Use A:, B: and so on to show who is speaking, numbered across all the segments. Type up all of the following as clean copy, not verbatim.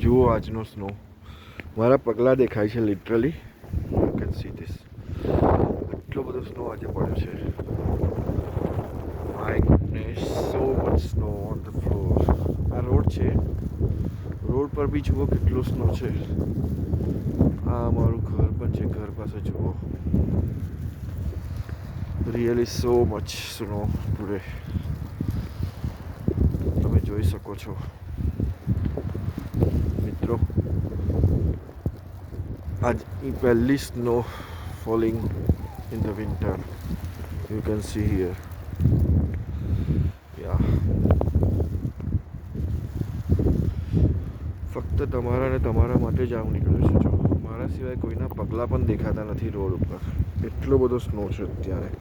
A: જુઓ આજનો સ્નો, મારા પગલાં દેખાય છે literally. You can see this. એટલો બધો સ્નો આજે પડ્યો છે. My goodness, so much snow on the floor. આ રોડ છે, રોડ પર બી જુઓ કેટલો સ્નો છે. આ મારું ઘર પણ છે, ઘર પાસે જુઓ. Really so much snow today. તમે જોઈ શકો છો મિત્રો, આજની પહેલી snow falling in the winter. You can see here. યા ફક્ત તમારા ને તમારા માટે જ આવું નીકળ્યો છું. જો મારા સિવાય કોઈના પગલાં પણ દેખાતા નથી રોડ ઉપર. એટલો બધો સ્નો છે અત્યારે.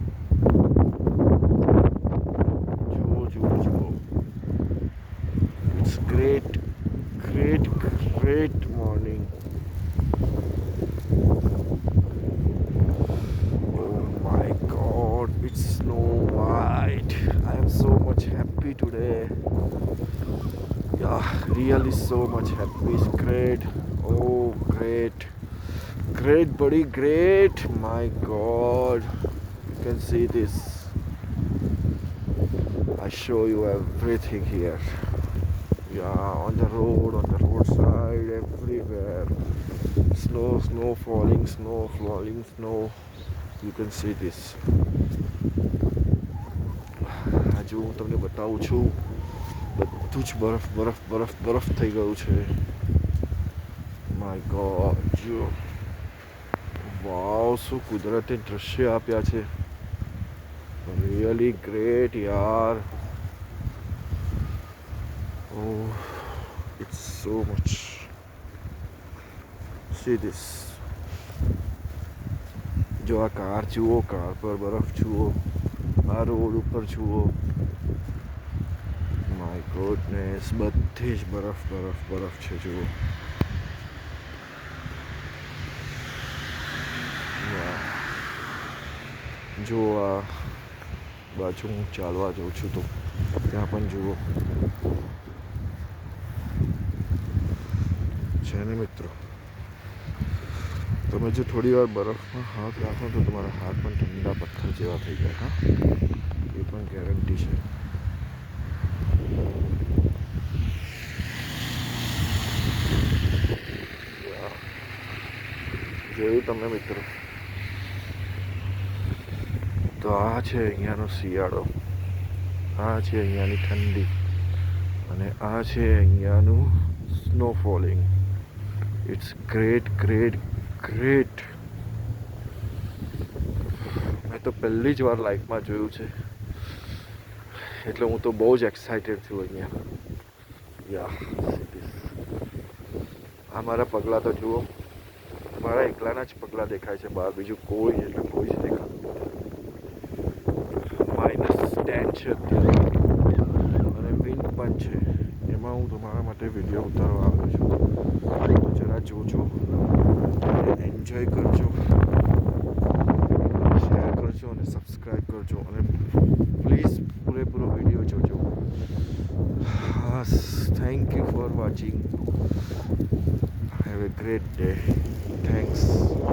A: જુઓ જુઓ જુઓ. It's great great great morning. Oh my God, it's Snow White. I am so much happy today. Yeah, really so much happy. It's great. Oh, great. Great, buddy, great. My God. You can see this. I show you everything here. Yeah, on the roadside, everywhere. Snow falling, snow. You can see this. આજે હું તમને બતાવું છું, બધું જ બરફ થઈ ગયું છે. માય ગોડ, જુઓ. વાવ, શું કુદરતે દ્રશ્ય આપ્યા છે. રિયલી ગ્રેટ યાર. Oh, it's so much. See this. જો આ કાર જુઓ, કાર પર બરફ જુઓ, આ રોડ ઉપર જુઓ. માય ગોડનેસ, બધી જ બરફ છે. જુઓ. જો આ બાજુ હું ચાલવા જાઉં છું તો ત્યાં પણ જુઓ છે ને મિત્રો. તમે જો થોડી વાર બરફમાં હાથ રાખો તો તમારા હાથ પણ ઠંડા પથ્થર જેવા થઈ જાય. હા, એ પણ ગેરંટી છે. જોયું તમે મિત્રો. તો આ છે અહીંયાનો શિયાળો, આ છે અહીંયાની ઠંડી, અને આ છે અહીંયાનું snow falling. It's great great great. મેં તો પહેલી જ વાર લાઈફમાં જોયું છે, એટલે હું તો બહુ જ એક્સાઇટેડ છું અહીંયા. યા, આ મારા પગલાં તો જુઓ. મારા એકલાના જ પગલાં દેખાય છે બહાર, બીજું કોઈ જ દેખાતું -10 છે અત્યારે, અને વિન્ડ પણ છે. એમાં હું તમારા માટે વિડીયો ઉતારવા આવ્યો છું. તો જરા જોજો, એન્જોય કરજો, શેર કરજો અને સબસ્ક્રાઈબ કરજો, અને પ્લીઝ પૂરેપૂરો વિડીયો જોજો. હા, thank you for watching. Have a great day. Thanks.